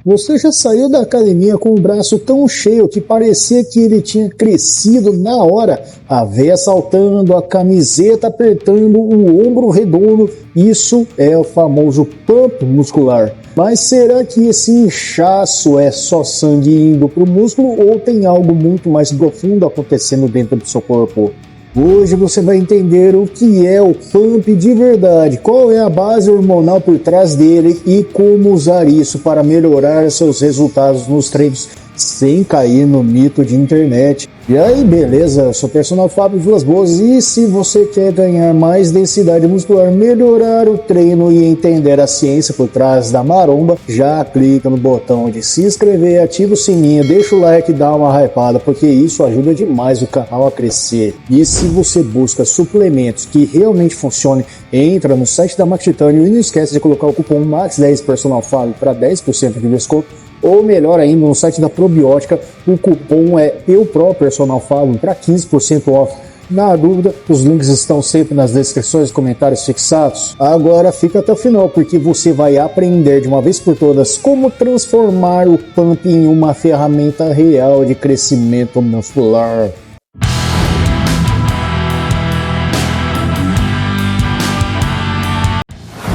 Você já saiu da academia com o braço tão cheio que parecia que ele tinha crescido na hora, a veia saltando, a camiseta apertando, o ombro redondo? Isso é o famoso pump muscular. Mas será que esse inchaço é só sangue indo para o músculo ou tem algo muito mais profundo acontecendo dentro do seu corpo? Hoje você vai entender o que é o pump de verdade, qual é a base hormonal por trás dele e como usar isso para melhorar seus resultados nos treinos sem cair no mito de internet. E aí, beleza? Eu sou o personal Fábio Vilas Boas e se você quer ganhar mais densidade muscular, melhorar o treino e entender a ciência por trás da maromba, já clica no botão de se inscrever, ativa o sininho, deixa o like e dá uma hypada, porque isso ajuda demais o canal a crescer. E se você busca suplementos que realmente funcionem, entra no site da Max Titânio e não esquece de colocar o cupom MAX10 personal Fábio para 10% de desconto. Ou melhor ainda, no site da Probiótica, o cupom é EUPROPERSONALFABIO para 15% off. Na dúvida, os links estão sempre nas descrições e comentários fixados. Agora fica até o final, porque você vai aprender de uma vez por todas como transformar o pump em uma ferramenta real de crescimento muscular.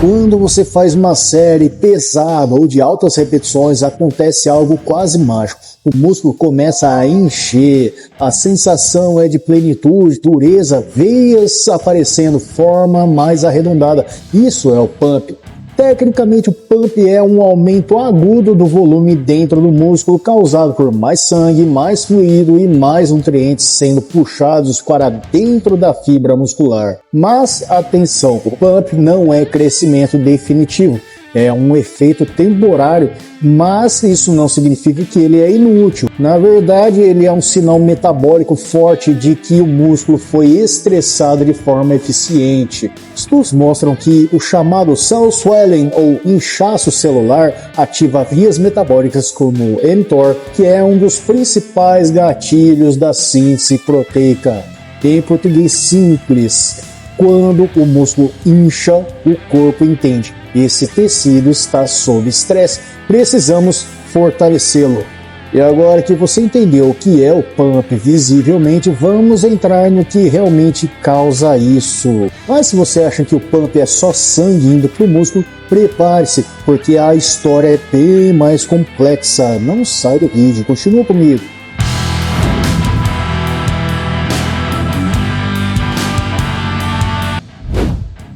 Quando você faz uma série pesada ou de altas repetições, acontece algo quase mágico. O músculo começa a encher, a sensação é de plenitude, dureza, veias aparecendo, forma mais arredondada. Isso é o pump. Tecnicamente, o pump é um aumento agudo do volume dentro do músculo causado por mais sangue, mais fluido e mais nutrientes sendo puxados para dentro da fibra muscular. Mas atenção, o pump não é crescimento definitivo. É um efeito temporário, mas isso não significa que ele é inútil. Na verdade, ele é um sinal metabólico forte de que o músculo foi estressado de forma eficiente. Estudos mostram que o chamado cell swelling ou inchaço celular ativa vias metabólicas como mTOR, que é um dos principais gatilhos da síntese proteica. Em português simples, quando o músculo incha, o corpo entende: esse tecido está sob estresse, precisamos fortalecê-lo. E agora que você entendeu o que é o pump visivelmente, vamos entrar no que realmente causa isso. Mas se você acha que o pump é só sangue indo para o músculo, prepare-se, porque a história é bem mais complexa. Não sai do vídeo, continua comigo.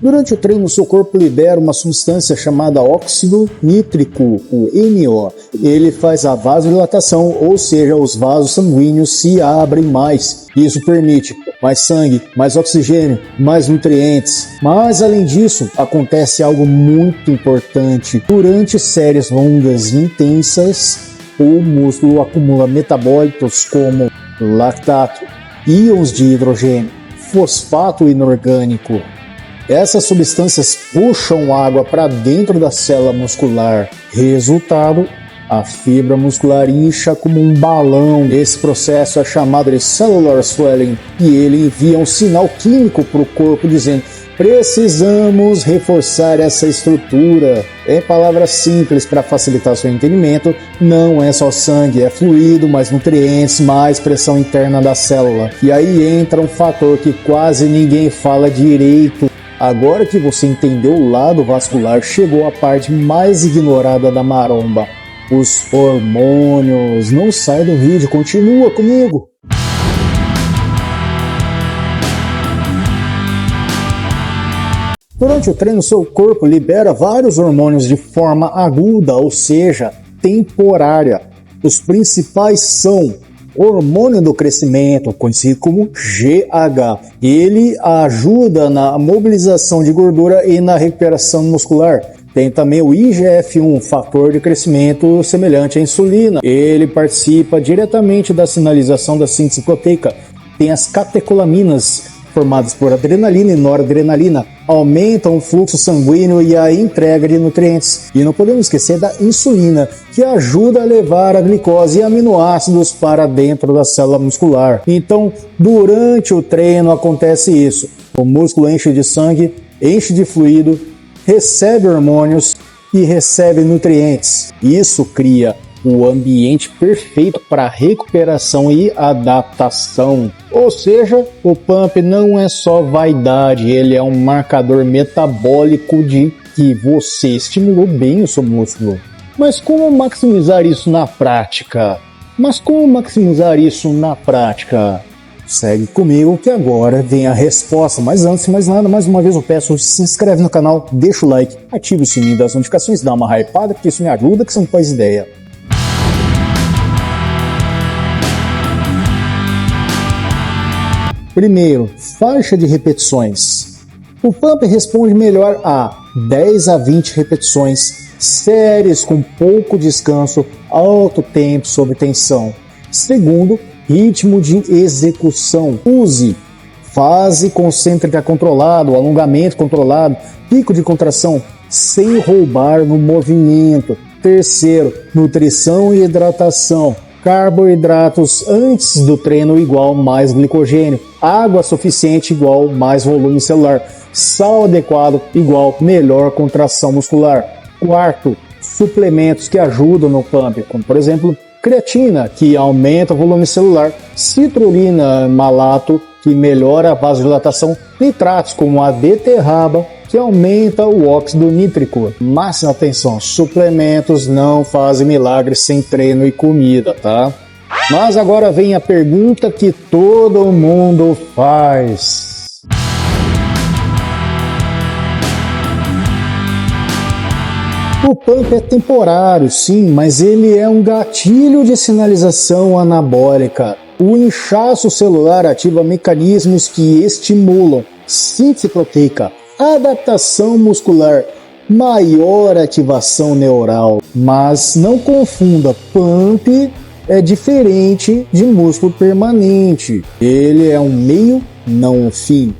Durante o treino, seu corpo libera uma substância chamada óxido nítrico, o NO. Ele faz a vasodilatação, ou seja, os vasos sanguíneos se abrem mais. Isso permite mais sangue, mais oxigênio, mais nutrientes. Mas, além disso, acontece algo muito importante. Durante séries longas e intensas, o músculo acumula metabólitos como lactato, íons de hidrogênio, fosfato inorgânico. Essas substâncias puxam água para dentro da célula muscular. Resultado, a fibra muscular incha como um balão. Esse processo é chamado de cellular swelling e ele envia um sinal químico para o corpo dizendo: precisamos reforçar essa estrutura. Em palavras simples, para facilitar seu entendimento, não é só sangue, é fluido, mais nutrientes, mais pressão interna da célula. E aí entra um fator que quase ninguém fala direito. Agora que você entendeu o lado vascular, chegou a parte mais ignorada da maromba: os hormônios. Não sai do vídeo, continua comigo. Durante o treino, seu corpo libera vários hormônios de forma aguda, ou seja, temporária. Os principais são hormônio do crescimento, conhecido como GH. Ele ajuda na mobilização de gordura e na recuperação muscular. Tem também o IGF-1, fator de crescimento semelhante à insulina. Ele participa diretamente da sinalização da síntese proteica. Tem as catecolaminas, formadas por adrenalina e noradrenalina, aumentam o fluxo sanguíneo e a entrega de nutrientes. E não podemos esquecer da insulina, que ajuda a levar a glicose e aminoácidos para dentro da célula muscular. Então, durante o treino acontece isso: o músculo enche de sangue, enche de fluido, recebe hormônios e recebe nutrientes. Isso cria o ambiente perfeito para recuperação e adaptação. Ou seja, o pump não é só vaidade, ele é um marcador metabólico de que você estimulou bem o seu músculo. Mas como maximizar isso na prática? Segue comigo que agora vem a resposta. Mas antes de mais nada, mais uma vez eu peço, se inscreve no canal, deixa o like, ativa o sininho das notificações, dá uma hypada, porque isso me ajuda, que você não faz ideia. Primeiro, faixa de repetições. O pump responde melhor a 10 a 20 repetições, séries com pouco descanso, alto tempo sob tensão. Segundo, ritmo de execução. Use fase concêntrica controlado, alongamento controlado, pico de contração, sem roubar no movimento. Terceiro, nutrição e hidratação. Carboidratos antes do treino igual mais glicogênio. Água suficiente igual mais volume celular. Sal adequado igual melhor contração muscular. Quarto, suplementos que ajudam no pump, como por exemplo creatina, que aumenta o volume celular, citrulina malato, que melhora a vasodilatação, nitratos como a beterraba, que aumenta o óxido nítrico. Máxima atenção, suplementos não fazem milagres sem treino e comida, tá? Mas agora vem a pergunta que todo mundo faz. O pump é temporário, sim, mas ele é um gatilho de sinalização anabólica. O inchaço celular ativa mecanismos que estimulam síntese proteica, adaptação muscular, maior ativação neural. Mas não confunda, pump é diferente de músculo permanente. Ele é um meio, não um fim.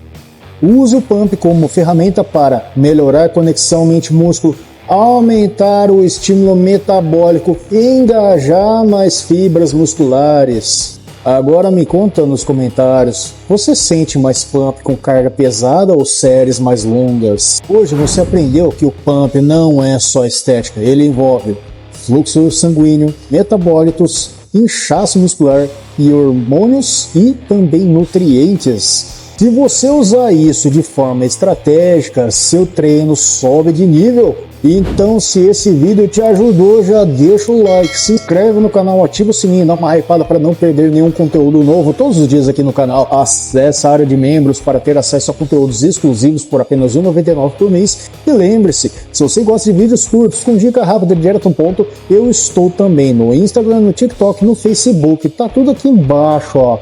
Use o pump como ferramenta para melhorar a conexão mente-músculo, aumentar o estímulo metabólico, engajar mais fibras musculares. Agora me conta nos comentários, você sente mais pump com carga pesada ou séries mais longas? Hoje você aprendeu que o pump não é só estética, ele envolve fluxo sanguíneo, metabólitos, inchaço muscular e hormônios e também nutrientes. Se você usar isso de forma estratégica, seu treino sobe de nível. Então, se esse vídeo te ajudou, já deixa o like, se inscreve no canal, ativa o sininho, dá uma hypada para não perder nenhum conteúdo novo todos os dias aqui no canal. Acesse a área de membros para ter acesso a conteúdos exclusivos por apenas R$ 1,99 por mês. E lembre-se, se você gosta de vídeos curtos com dica rápida e direto ao ponto, eu estou também no Instagram, no TikTok, no Facebook, tá tudo aqui embaixo, ó.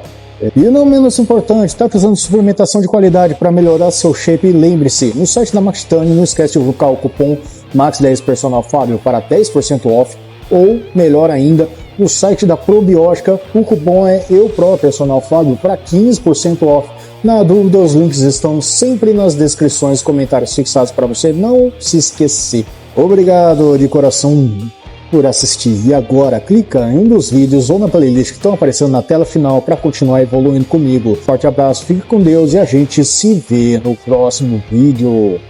E não menos importante, está precisando de suplementação de qualidade para melhorar seu shape? Lembre-se, no site da Maxtane, não esquece de colocar o cupom MAX10 Personal Fábio para 10% off, ou melhor ainda, no site da Probiótica, o cupom é EUPRO Personal Fábio para 15% off. Na dúvida, os links estão sempre nas descrições, comentários fixados para você não se esquecer. Obrigado de coração por assistir. E agora, clica em um dos vídeos ou na playlist que estão aparecendo na tela final para continuar evoluindo comigo. Forte abraço, fique com Deus e a gente se vê no próximo vídeo.